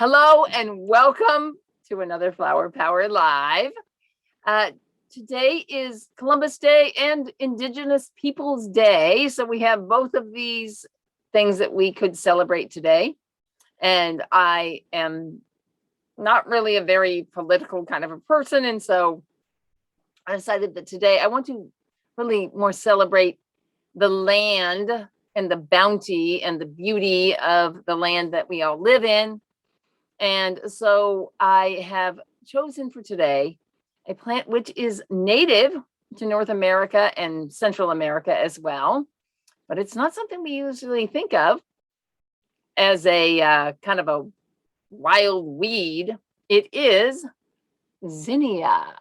Hello and welcome to another Flower Power Live. Today is Columbus Day and Indigenous Peoples Day. So we have both of these things that we could celebrate today. And I am not really a very political kind of a person. And so I decided that today I want to really more celebrate the land and the bounty and the beauty of the land that we all live in. And so I have chosen for today a plant which is native to North America and Central America as well, but it's not something we usually think of as a kind of a wild weed. It is zinnia,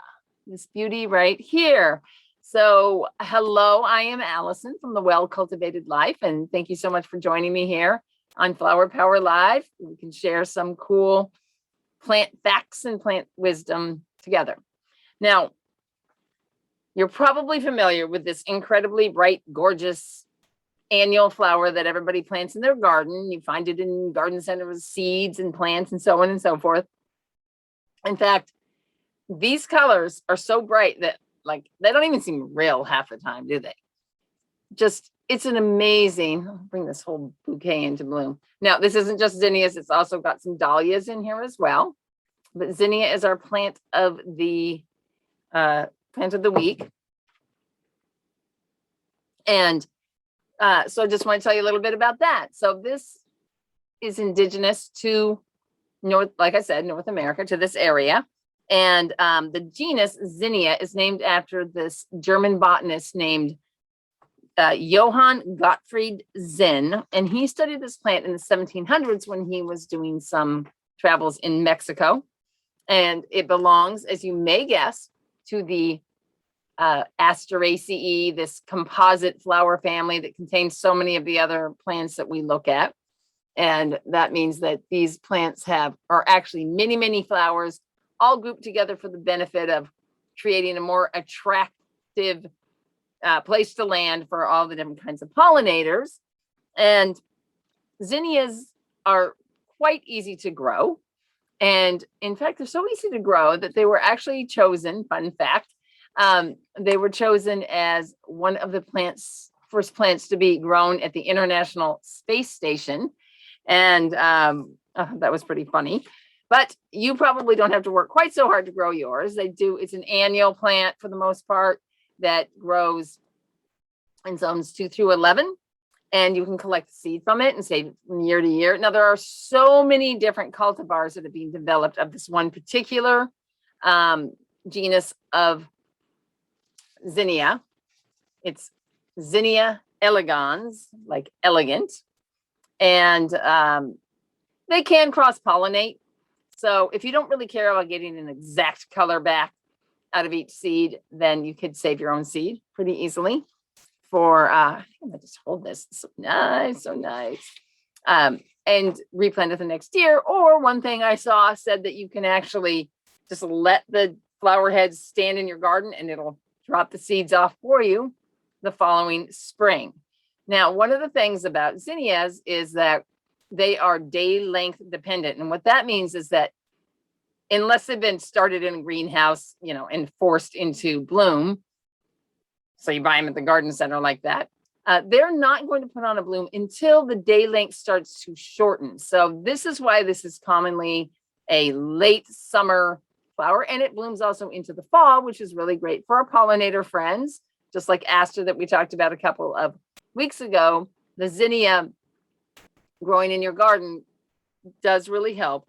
this beauty right here. So hello, I am Allison from The Well Cultivated Life, and thank you so much for joining me here on Flower Power Live. We can share some cool plant facts and plant wisdom together. Now, you're probably familiar with this incredibly bright, gorgeous annual flower that everybody plants in their garden. You find it in garden centers, seeds and plants and so on and so forth. In fact, these colors are so bright that they don't even seem real half the time, do they? It's an amazing, I'll bring this whole bouquet into bloom. Now, this isn't just zinnias, it's also got some dahlias in here as well. But zinnia is our plant of the week. And so I just want to tell you a little bit about that. So this is indigenous to North America, to this area. And the genus Zinnia is named after this German botanist named Johann Gottfried Zinn, and he studied this plant in the 1700s when he was doing some travels in Mexico. And it belongs, as you may guess, to the Asteraceae, this composite flower family that contains so many of the other plants that we look at. And that means that these plants are actually many, many flowers, all grouped together for the benefit of creating a more attractive place to land for all the different kinds of pollinators. And zinnias are quite easy to grow. And in fact, they're so easy to grow that they were actually chosen, fun fact, they were chosen as one of the first plants to be grown at the International Space Station. And that was pretty funny. But you probably don't have to work quite so hard to grow yours. It's an annual plant for the most part that grows in zones 2 through 11, and you can collect seed from it and save from year to year. Now, there are so many different cultivars that are being developed of this one particular genus of zinnia. It's Zinnia elegans, like elegant, and they can cross-pollinate. So if you don't really care about getting an exact color back out of each seed, then you could save your own seed pretty easily for, I think I'm gonna just hold this, it's so nice, and replant it the next year. Or one thing I saw said that you can actually just let the flower heads stand in your garden and it'll drop the seeds off for you the following spring. Now, one of the things about zinnias is that they are day length dependent. And what that means is that unless they've been started in a greenhouse, and forced into bloom, so you buy them at the garden center like that, they're not going to put on a bloom until the day length starts to shorten. So this is why this is commonly a late summer flower, and it blooms also into the fall, which is really great for our pollinator friends, just like aster that we talked about a couple of weeks ago. The zinnia growing in your garden does really help.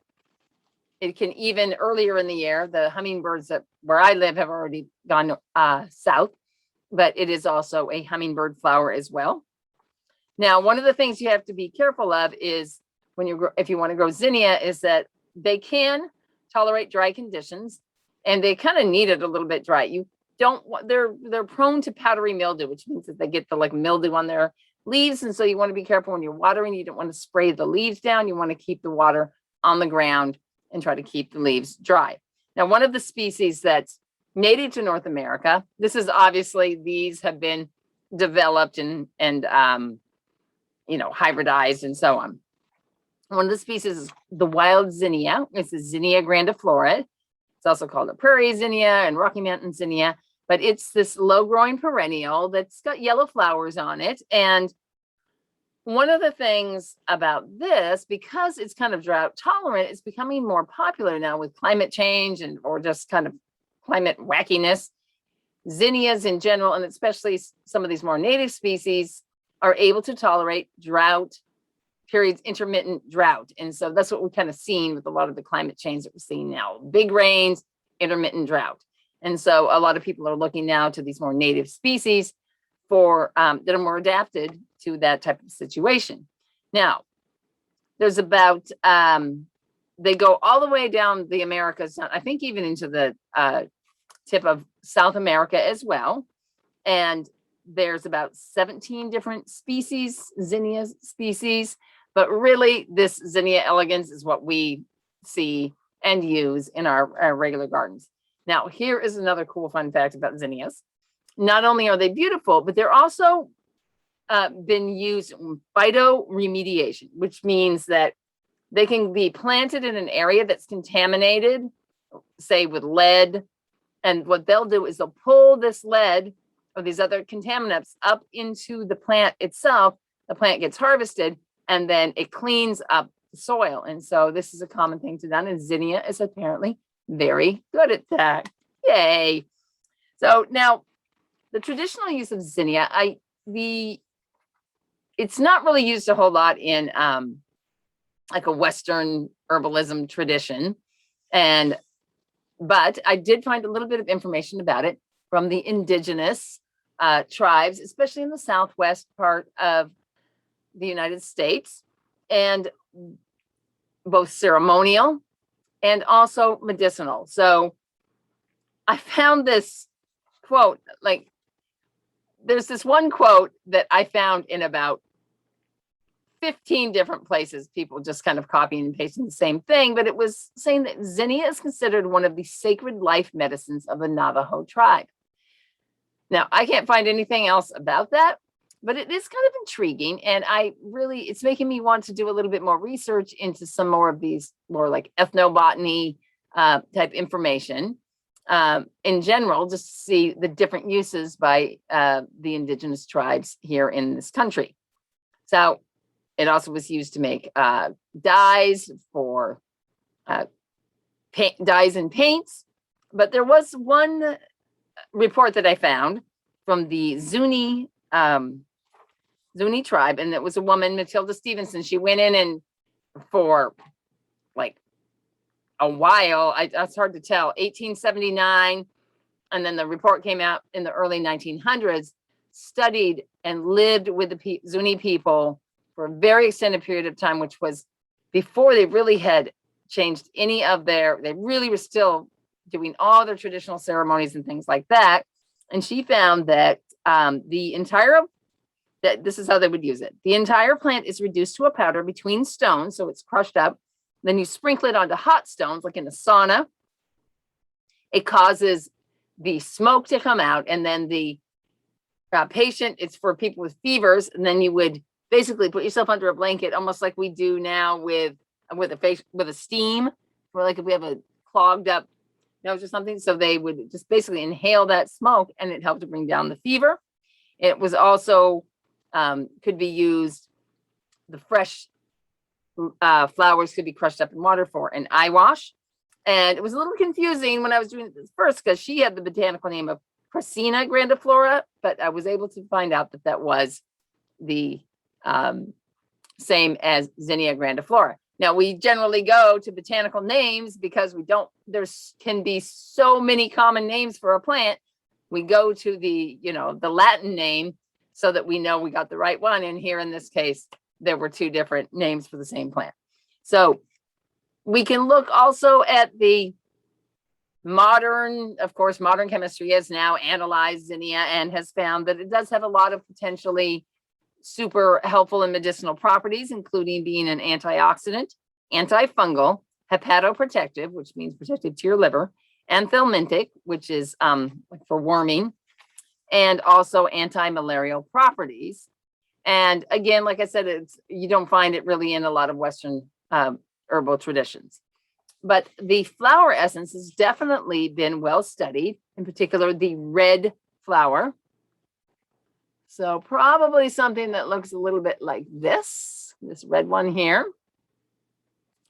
It can even earlier in the year, the hummingbirds where I live have already gone south, but it is also a hummingbird flower as well. Now, one of the things you have to be careful of is if you want to grow zinnia, is that they can tolerate dry conditions, and they kind of need it a little bit dry. They're prone to powdery mildew, which means that they get the mildew on their leaves. And so you want to be careful when you're watering. You don't want to spray the leaves down. You want to keep the water on the ground and try to keep the leaves dry. Now, one of the species that's native to North America, these have been developed and hybridized and so on. One of the species is the wild zinnia. It's a Zinnia grandiflora. It's also called a prairie zinnia and Rocky Mountain zinnia, but it's this low-growing perennial that's got yellow flowers on it. And one of the things about this, because it's kind of drought tolerant, it's becoming more popular now with climate change and or just kind of climate wackiness. Zinnias in general, and especially some of these more native species, are able to tolerate drought periods, intermittent drought. And so that's what we've kind of seen with a lot of the climate change that we're seeing now. Big rains, intermittent drought. And so a lot of people are looking now to these more native species for that are more adapted to that type of situation. Now, there's about, they go all the way down the Americas, I think even into the tip of South America as well. And there's about 17 different species, zinnia species, but really this Zinnia elegans is what we see and use in our regular gardens. Now, here is another cool fun fact about zinnias. Not only are they beautiful, but they're also been used in phytoremediation, which means that they can be planted in an area that's contaminated, say with lead. And what they'll do is they'll pull this lead or these other contaminants up into the plant itself. The plant gets harvested and then it cleans up the soil. And so this is a common thing to do. And zinnia is apparently very good at that. Yay. So now the traditional use of zinnia, it's not really used a whole lot in like a Western herbalism tradition. But I did find a little bit of information about it from the indigenous tribes, especially in the southwest part of the United States, and both ceremonial and also medicinal. So I found this quote, like there's this one quote that I found in about 15 different places, people just kind of copying and pasting the same thing, but it was saying that zinnia is considered one of the sacred life medicines of the Navajo tribe. Now, I can't find anything else about that, but it is kind of intriguing. And it's making me want to do a little bit more research into some more of these more like ethnobotany type information in general, just to see the different uses by the indigenous tribes here in this country. So it also was used to make dyes for dyes and paints. But there was one report that I found from the Zuni tribe, and it was a woman, Matilda Stevenson. She went in and for like a while, it's hard to tell, 1879, and then the report came out in the early 1900s, studied and lived with the Zuni people for a very extended period of time, which was before they really had changed they really were still doing all their traditional ceremonies and things like that. And she found that this is how they would use it. The entire plant is reduced to a powder between stones, so it's crushed up. Then you sprinkle it onto hot stones, like in a sauna. It causes the smoke to come out, and then the patient, it's for people with fevers, and then you would basically put yourself under a blanket, almost like we do now with a steam, or like if we have a clogged up nose or something. So they would just basically inhale that smoke, and it helped to bring down the fever. It was also could be used. The fresh flowers could be crushed up in water for an eye wash. And it was a little confusing when I was doing this first, because she had the botanical name of Crescina grandiflora, but I was able to find out that that was the same as Zinnia grandiflora. Now, we generally go to botanical names because there can be so many common names for a plant. We go to the Latin name so that we know we got the right one. And here in this case, there were two different names for the same plant. So we can look also at the modern chemistry has now analyzed zinnia and has found that it does have a lot of potentially super helpful and medicinal properties, including being an antioxidant, antifungal, hepatoprotective, which means protective to your liver, anthelmintic, which is for worming, and also anti-malarial properties. And again, like I said, you don't find it really in a lot of Western herbal traditions. But the flower essence has definitely been well studied, in particular the red flower. So probably something that looks a little bit like this red one here.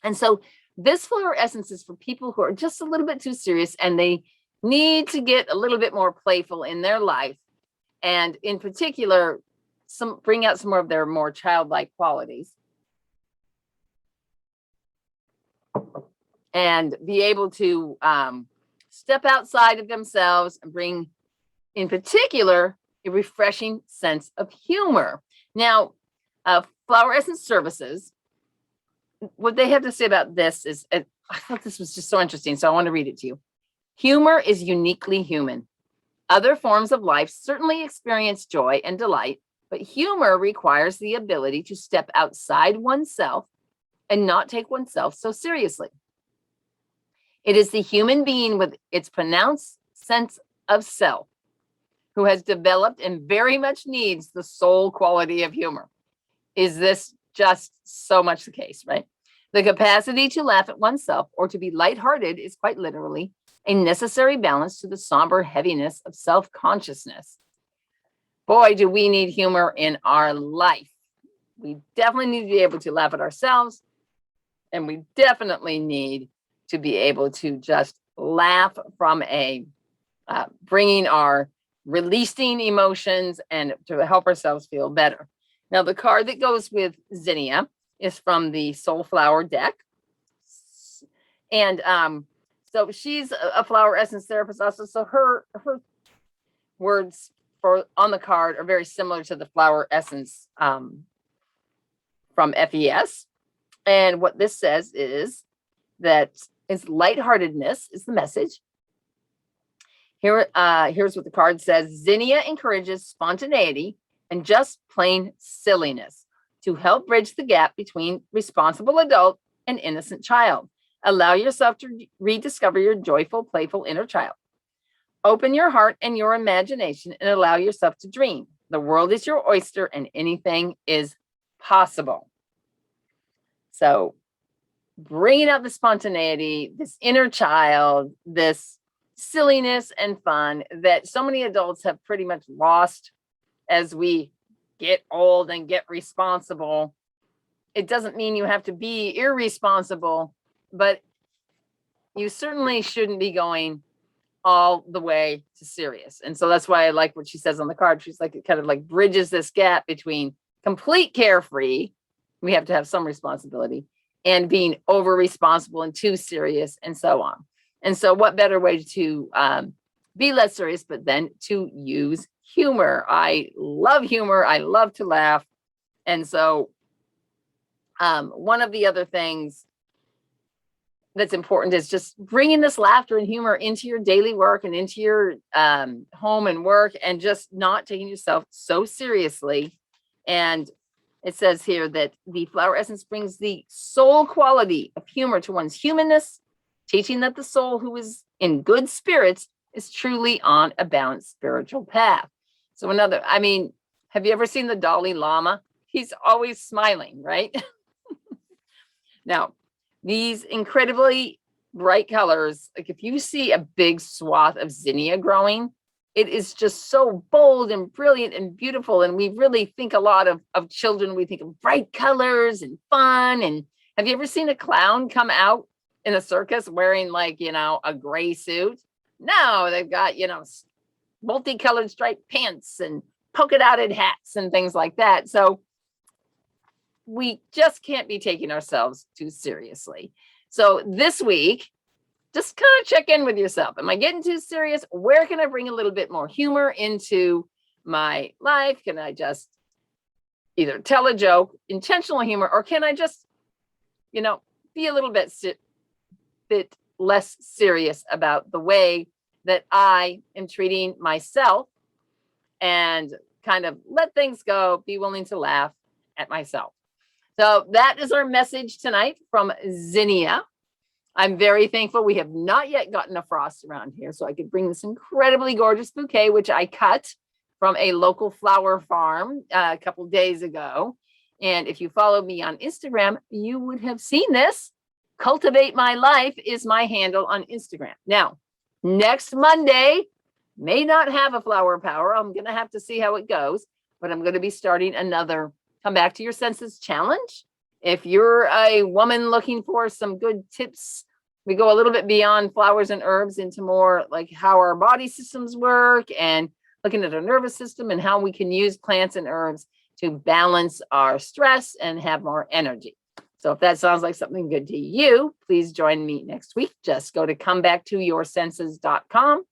And so this flower essence is for people who are just a little bit too serious and they need to get a little bit more playful in their life. And in particular, bring out some more of their more childlike qualities. And be able to step outside of themselves and bring, in particular, a refreshing sense of humor. Now, Flower Essence Services, what they have to say about this is, I thought this was just so interesting, so I want to read it to you. Humor is uniquely human. Other forms of life certainly experience joy and delight, but humor requires the ability to step outside oneself and not take oneself so seriously. It is the human being with its pronounced sense of self who has developed and very much needs the soul quality of humor. Is this just so much the case, right? The capacity to laugh at oneself or to be lighthearted is quite literally a necessary balance to the somber heaviness of self-consciousness. Boy, do we need humor in our life. We definitely need to be able to laugh at ourselves, and we definitely need to be able to just laugh from bringing our releasing emotions and to help ourselves feel better. Now, the card that goes with Zinnia is from the Soulflower deck. And so she's a flower essence therapist also. So her words on the card are very similar to the flower essence from FES. And what this says is that is lightheartedness is the message. Here's what the card says. Zinnia encourages spontaneity and just plain silliness to help bridge the gap between responsible adult and innocent child. Allow yourself to rediscover your joyful, playful inner child. Open your heart and your imagination and allow yourself to dream. The world is your oyster and anything is possible. So bringing out the spontaneity, this inner child, this silliness and fun that so many adults have pretty much lost as we get old and get responsible. It doesn't mean you have to be irresponsible, but you certainly shouldn't be going all the way to serious. And so that's why I like what she says on the card. She's like, it kind of like bridges this gap between complete carefree, we have to have some responsibility, and being over responsible and too serious and so on. And so what better way to be less serious, but then to use humor. I love humor. I love to laugh. And so one of the other things that's important is just bringing this laughter and humor into your daily work and into your home and work, and just not taking yourself so seriously. And it says here that the flower essence brings the soul quality of humor to one's humanness, teaching that the soul who is in good spirits is truly on a balanced spiritual path. So have you ever seen the Dalai Lama? He's always smiling, right? Now, these incredibly bright colors, like if you see a big swath of zinnia growing, it is just so bold and brilliant and beautiful. And we really think a lot of children. We think of bright colors and fun. And have you ever seen a clown come out in a circus wearing a gray suit? No, they've got, multicolored striped pants and polka dotted hats and things like that. So we just can't be taking ourselves too seriously. So this week, just kind of check in with yourself. Am I getting too serious? Where can I bring a little bit more humor into my life? Can I just either tell a joke, intentional humor, or can I just, be a little bit less serious about the way that I am treating myself and kind of let things go, be willing to laugh at myself. So that is our message tonight from Zinnia. I'm very thankful we have not yet gotten a frost around here, so I could bring this incredibly gorgeous bouquet, which I cut from a local flower farm a couple days ago. And if you follow me on Instagram, you would have seen this. Cultivate My Life is my handle on Instagram. Now, next Monday may not have a flower power. I'm going to have to see how it goes, but I'm going to be starting another Come Back to Your Senses challenge. If you're a woman looking for some good tips, we go a little bit beyond flowers and herbs into more like how our body systems work and looking at our nervous system and how we can use plants and herbs to balance our stress and have more energy. So if that sounds like something good to you, please join me next week. Just go to comebackttoyoursenses.com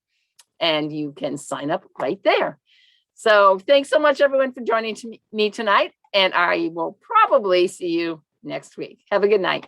and you can sign up right there. So thanks so much, everyone, for joining me tonight. And I will probably see you next week. Have a good night.